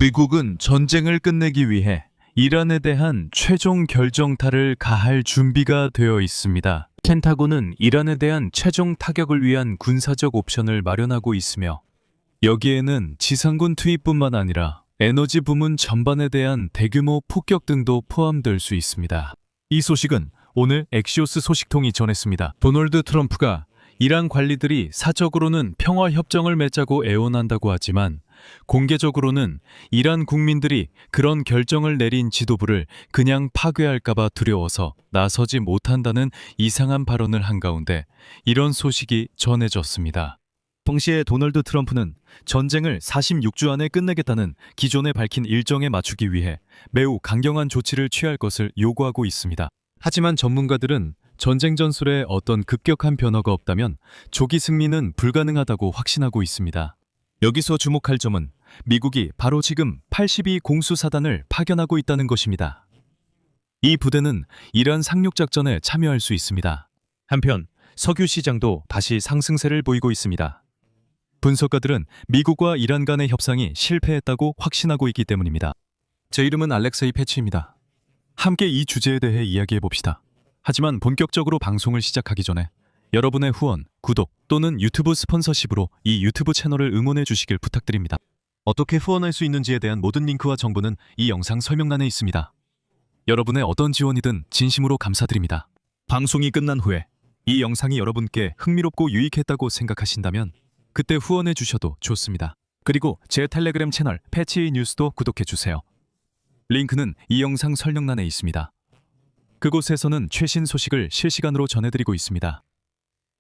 미국은 전쟁을 끝내기 위해 이란에 대한 최종 결정타를 가할 준비가 되어 있습니다. 펜타곤은 이란에 대한 최종 타격을 위한 군사적 옵션을 마련하고 있으며 여기에는 지상군 투입뿐만 아니라 에너지 부문 전반에 대한 대규모 폭격 등도 포함될 수 있습니다. 이 소식은 오늘 엑시오스 소식통이 전했습니다. 도널드 트럼프가 이란 관리들이 사적으로는 평화협정을 맺자고 애원한다고 하지만 공개적으로는 이란 국민들이 그런 결정을 내린 지도부를 그냥 파괴할까봐 두려워서 나서지 못한다는 이상한 발언을 한 가운데 이런 소식이 전해졌습니다. 동시에 도널드 트럼프는 전쟁을 46주 안에 끝내겠다는 기존에 밝힌 일정에 맞추기 위해 매우 강경한 조치를 취할 것을 요구하고 있습니다. 하지만 전문가들은 전쟁 전술에 어떤 급격한 변화가 없다면 조기 승리는 불가능하다고 확신하고 있습니다. 여기서 주목할 점은 미국이 바로 지금 82 공수사단을 파견하고 있다는 것입니다. 이 부대는 이란 상륙작전에 참여할 수 있습니다. 한편 석유 시장도 다시 상승세를 보이고 있습니다. 분석가들은 미국과 이란 간의 협상이 실패했다고 확신하고 있기 때문입니다. 제 이름은 알렉세이 패치입니다. 함께 이 주제에 대해 이야기해 봅시다. 하지만 본격적으로 방송을 시작하기 전에 여러분의 후원, 구독 또는 유튜브 스폰서십으로 이 유튜브 채널을 응원해 주시길 부탁드립니다. 어떻게 후원할 수 있는지에 대한 모든 링크와 정보는 이 영상 설명란에 있습니다. 여러분의 어떤 지원이든 진심으로 감사드립니다. 방송이 끝난 후에 이 영상이 여러분께 흥미롭고 유익했다고 생각하신다면 그때 후원해 주셔도 좋습니다. 그리고 제 텔레그램 채널 패치 뉴스도 구독해 주세요. 링크는 이 영상 설명란에 있습니다. 그곳에서는 최신 소식을 실시간으로 전해드리고 있습니다.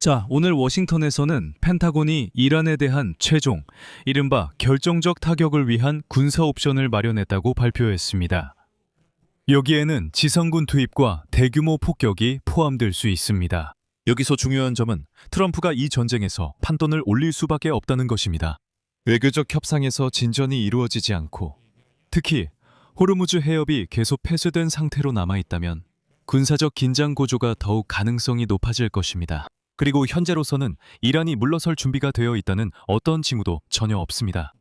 자, 오늘 워싱턴에서는 펜타곤이 이란에 대한 최종, 이른바 결정적 타격을 위한 군사 옵션을 마련했다고 발표했습니다. 여기에는 지상군 투입과 대규모 폭격이 포함될 수 있습니다. 여기서 중요한 점은 트럼프가 이 전쟁에서 판돈을 올릴 수밖에 없다는 것입니다. 외교적 협상에서 진전이 이루어지지 않고 특히 호르무즈 해협이 계속 폐쇄된 상태로 남아있다면 군사적 긴장 고조가 더욱 가능성이 높아질 것입니다. 그리고 현재로서는 이란이 물러설 준비가 되어 있다는 어떤 징후도 전혀 없습니다.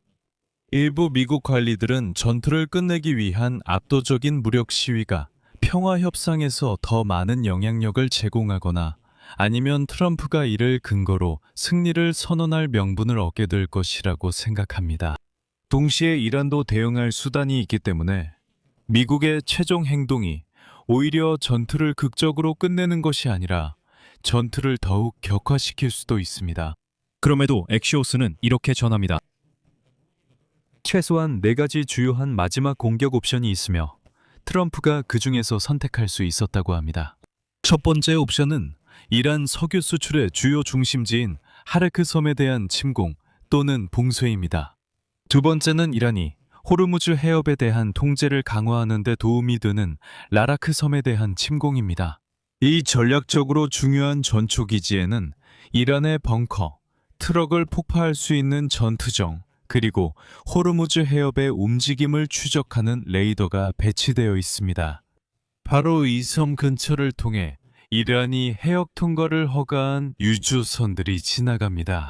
일부 미국 관리들은 전투를 끝내기 위한 압도적인 무력 시위가 평화협상에서 더 많은 영향력을 제공하거나 아니면 트럼프가 이를 근거로 승리를 선언할 명분을 얻게 될 것이라고 생각합니다. 동시에 이란도 대응할 수단이 있기 때문에 미국의 최종 행동이 오히려 전투를 극적으로 끝내는 것이 아니라 전투를 더욱 격화시킬 수도 있습니다. 그럼에도 엑시오스는 이렇게 전합니다. 최소한 4가지 주요한 마지막 공격 옵션이 있으며 트럼프가 그 중에서 선택할 수 있었다고 합니다. 첫 번째 옵션은 이란 석유 수출의 주요 중심지인 하르크 섬에 대한 침공 또는 봉쇄입니다. 두 번째는 이란이 호르무즈 해협에 대한 통제를 강화하는 데 도움이 되는 라라크 섬에 대한 침공입니다. 이 전략적으로 중요한 전초기지에는 이란의 벙커, 트럭을 폭파할 수 있는 전투정, 그리고 호르무즈 해협의 움직임을 추적하는 레이더가 배치되어 있습니다. 바로 이 섬 근처를 통해 이란이 해역 통과를 허가한 유조선들이 지나갑니다.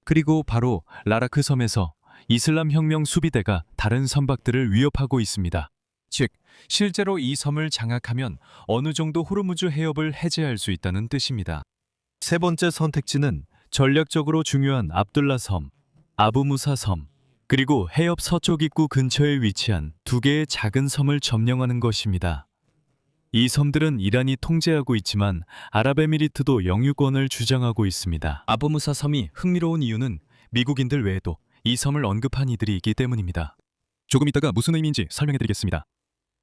그리고 바로 라라크 섬에서 이슬람 혁명 수비대가 다른 선박들을 위협하고 있습니다. 즉, 실제로 이 섬을 장악하면 어느 정도 호르무즈 해협을 해제할 수 있다는 뜻입니다. 세 번째 선택지는 전략적으로 중요한 압둘라 섬, 아부무사 섬, 그리고 해협 서쪽 입구 근처에 위치한 2개의 작은 섬을 점령하는 것입니다. 이 섬들은 이란이 통제하고 있지만 아랍에미리트도 영유권을 주장하고 있습니다. 아부무사 섬이 흥미로운 이유는 미국인들 외에도 이 섬을 언급한 이들이 있기 때문입니다. 조금 이따가 무슨 의미인지 설명해드리겠습니다.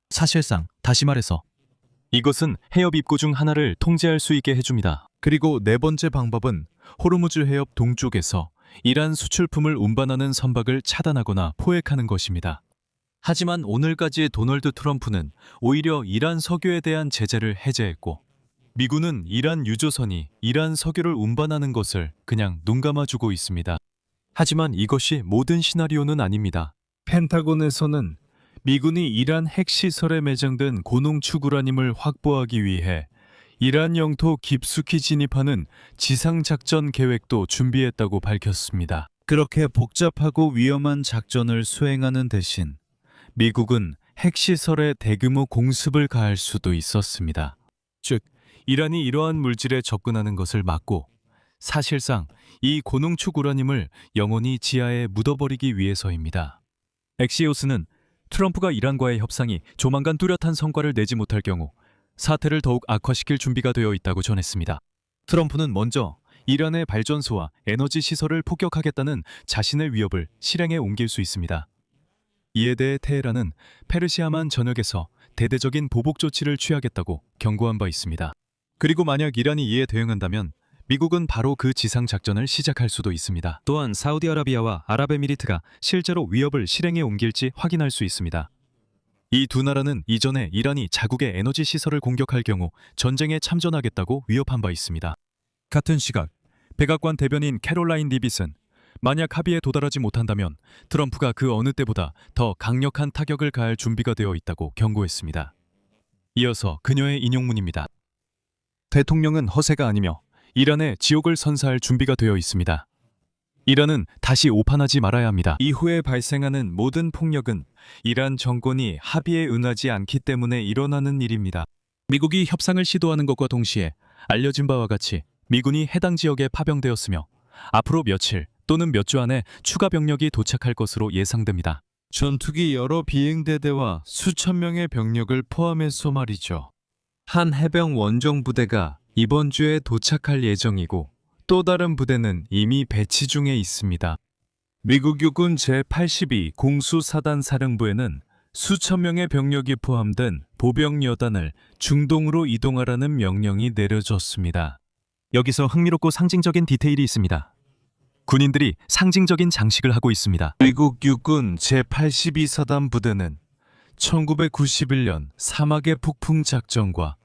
사실상 다시 말해서 이것은 해협 입구 중 하나를 통제할 수 있게 해줍니다. 그리고 네 번째 방법은 호르무즈 해협 동쪽에서 이란 수출품을 운반하는 선박을 차단하거나 포획하는 것입니다. 하지만 오늘까지 도널드 트럼프는 오히려 이란 석유에 대한 제재를 해제했고 미군은 이란 유조선이 이란 석유를 운반하는 것을 그냥 눈감아주고 있습니다. 하지만 이것이 모든 시나리오는 아닙니다. 펜타곤에서는 미군이 이란 핵시설에 매장된 고농축 우라늄을 확보하기 위해 이란 영토 깊숙이 진입하는 지상작전 계획도 준비했다고 밝혔습니다. 그렇게 복잡하고 위험한 작전을 수행하는 대신 미국은 핵시설에 대규모 공습을 가할 수도 있었습니다. 즉, 이란이 이러한 물질에 접근하는 것을 막고 사실상 이 고농축 우라늄을 영원히 지하에 묻어버리기 위해서입니다. 엑시오스는 트럼프가 이란과의 협상이 조만간 뚜렷한 성과를 내지 못할 경우 사태를 더욱 악화시킬 준비가 되어 있다고 전했습니다. 트럼프는 먼저 이란의 발전소와 에너지 시설을 폭격하겠다는 자신의 위협을 실행에 옮길 수 있습니다. 이에 대해 테헤란은 페르시아만 전역에서 대대적인 보복 조치를 취하겠다고 경고한 바 있습니다. 그리고 만약 이란이 이에 대응한다면 미국은 바로 그 지상 작전을 시작할 수도 있습니다. 또한 사우디아라비아와 아랍에미리트가 실제로 위협을 실행에 옮길지 확인할 수 있습니다. 이 두 나라는 이전에 이란이 자국의 에너지 시설을 공격할 경우 전쟁에 참전하겠다고 위협한 바 있습니다. 같은 시각, 백악관 대변인 캐롤라인 리빗은 만약 합의에 도달하지 못한다면 트럼프가 그 어느 때보다 더 강력한 타격을 가할 준비가 되어 있다고 경고했습니다. 이어서 그녀의 인용문입니다. 대통령은 허세가 아니며 이란에 지옥을 선사할 준비가 되어 있습니다. 이란은 다시 오판하지 말아야 합니다. 이후에 발생하는 모든 폭력은 이란 정권이 합의에 응하지 않기 때문에 일어나는 일입니다. 미국이 협상을 시도하는 것과 동시에 알려진 바와 같이 미군이 해당 지역에 파병되었으며 앞으로 며칠 또는 몇 주 안에 추가 병력이 도착할 것으로 예상됩니다. 전투기 여러 비행대대와 수천 명의 병력을 포함해서 말이죠. 한 해병 원정 부대가 이번 주에 도착할 예정이고 또 다른 부대는 이미 배치 중에 있습니다. 미국 육군 제82 공수사단 사령부에는 수천 명의 병력이 포함된 보병 여단을 중동으로 이동하라는 명령이 내려졌습니다. 여기서 흥미롭고 상징적인 디테일이 있습니다. 군인들이 상징적인 장식을 하고 있습니다. 미국 육군 제82사단 부대는 1991년 사막의 폭풍 작전과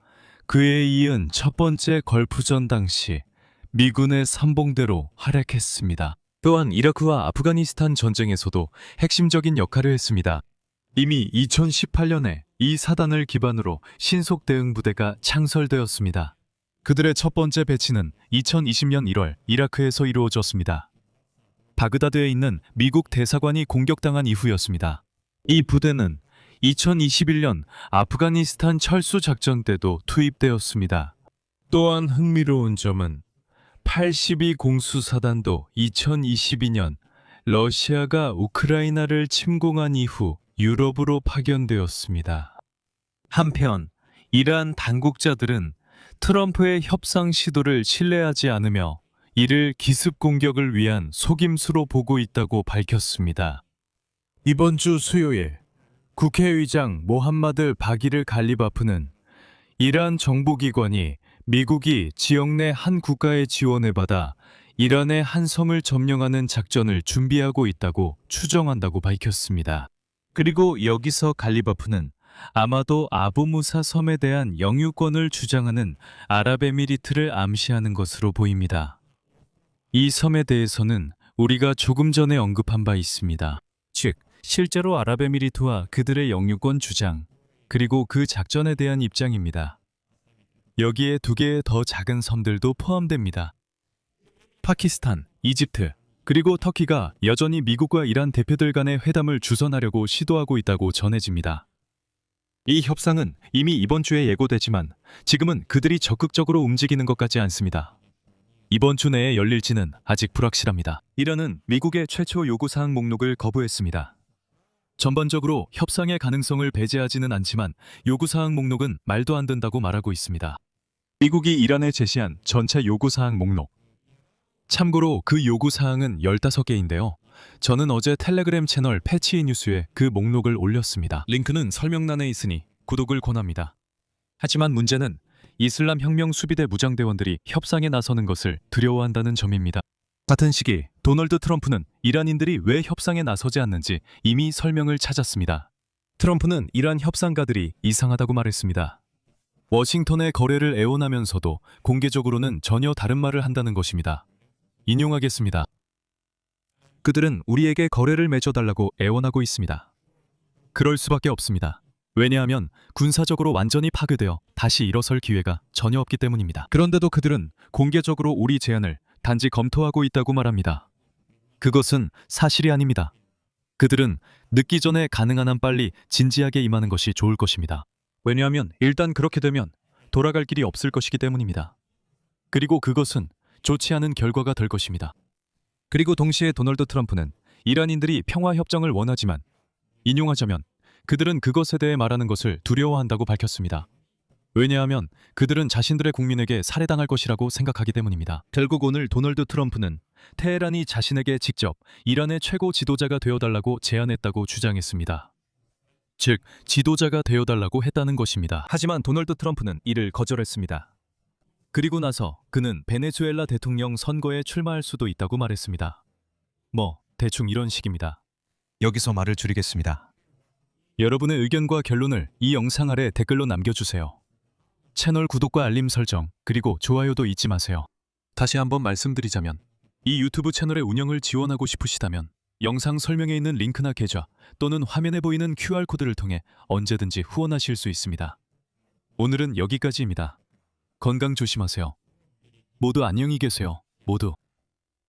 그에 이은 첫 번째 걸프전 당시 미군의 선봉대로 활약했습니다. 또한 이라크와 아프가니스탄 전쟁에서도 핵심적인 역할을 했습니다. 이미 2018년에 이 사단을 기반으로 신속 대응 부대가 창설되었습니다. 그들의 첫 번째 배치는 2020년 1월 이라크에서 이루어졌습니다. 바그다드에 있는 미국 대사관이 공격당한 이후였습니다. 이 부대는 2021년 아프가니스탄 철수 작전 때도 투입되었습니다. 또한 흥미로운 점은 82 공수사단도 2022년 러시아가 우크라이나를 침공한 이후 유럽으로 파견되었습니다. 한편 이란 당국자들은 트럼프의 협상 시도를 신뢰하지 않으며 이를 기습 공격을 위한 속임수로 보고 있다고 밝혔습니다. 이번 주 수요일 국회의장 모함마드 바기르 갈리바프는 이란 정보기관이 미국이 지역 내 한 국가의 지원을 받아 이란의 한 섬을 점령하는 작전을 준비하고 있다고 추정한다고 밝혔습니다. 그리고 여기서 갈리바프는 아마도 아부무사 섬에 대한 영유권을 주장하는 아랍에미리트를 암시하는 것으로 보입니다. 이 섬에 대해서는 우리가 조금 전에 언급한 바 있습니다. 즉, 실제로 아랍에미리트와 그들의 영유권 주장, 그리고 그 작전에 대한 입장입니다. 여기에 두 개의 더 작은 섬들도 포함됩니다. 파키스탄, 이집트, 그리고 터키가 여전히 미국과 이란 대표들 간의 회담을 주선하려고 시도하고 있다고 전해집니다. 이 협상은 이미 이번 주에 예고되지만 지금은 그들이 적극적으로 움직이는 것 같지 않습니다. 이번 주 내에 열릴지는 아직 불확실합니다. 이란은 미국의 최초 요구사항 목록을 거부했습니다. 전반적으로 협상의 가능성을 배제하지는 않지만 요구사항 목록은 말도 안 된다고 말하고 있습니다. 미국이 이란에 제시한 전체 요구사항 목록. 참고로 그 요구사항은 15개인데요. 저는 어제 텔레그램 채널 패치 뉴스에 그 목록을 올렸습니다. 링크는 설명란에 있으니 구독을 권합니다. 하지만 문제는 이슬람 혁명 수비대 무장대원들이 협상에 나서는 것을 두려워한다는 점입니다. 같은 시기 도널드 트럼프는 이란인들이 왜 협상에 나서지 않는지 이미 설명을 찾았습니다. 트럼프는 이란 협상가들이 이상하다고 말했습니다. 워싱턴의 거래를 애원하면서도 공개적으로는 전혀 다른 말을 한다는 것입니다. 인용하겠습니다. 그들은 우리에게 거래를 맺어달라고 애원하고 있습니다. 그럴 수밖에 없습니다. 왜냐하면 군사적으로 완전히 파괴되어 다시 일어설 기회가 전혀 없기 때문입니다. 그런데도 그들은 공개적으로 우리 제안을 단지 검토하고 있다고 말합니다. 그것은 사실이 아닙니다. 그들은 늦기 전에 가능한 한 빨리 진지하게 임하는 것이 좋을 것입니다. 왜냐하면 일단 그렇게 되면 돌아갈 길이 없을 것이기 때문입니다. 그리고 그것은 좋지 않은 결과가 될 것입니다. 그리고 동시에 도널드 트럼프는 이란인들이 평화협정을 원하지만 인용하자면 그들은 그것에 대해 말하는 것을 두려워한다고 밝혔습니다. 왜냐하면 그들은 자신들의 국민에게 살해당할 것이라고 생각하기 때문입니다. 결국 오늘 도널드 트럼프는 테헤란이 자신에게 직접 이란의 최고 지도자가 되어달라고 제안했다고 주장했습니다. 즉, 지도자가 되어달라고 했다는 것입니다. 하지만 도널드 트럼프는 이를 거절했습니다. 그리고 나서 그는 베네수엘라 대통령 선거에 출마할 수도 있다고 말했습니다. 대충 이런 식입니다. 여기서 말을 줄이겠습니다. 여러분의 의견과 결론을 이 영상 아래 댓글로 남겨주세요. 채널 구독과 알림 설정, 그리고 좋아요도 잊지 마세요. 다시 한번 말씀드리자면 이 유튜브 채널의 운영을 지원하고 싶으시다면 영상 설명에 있는 링크나 계좌 또는 화면에 보이는 QR코드를 통해 언제든지 후원하실 수 있습니다. 오늘은 여기까지입니다. 건강 조심하세요. 모두 안녕히 계세요. 모두.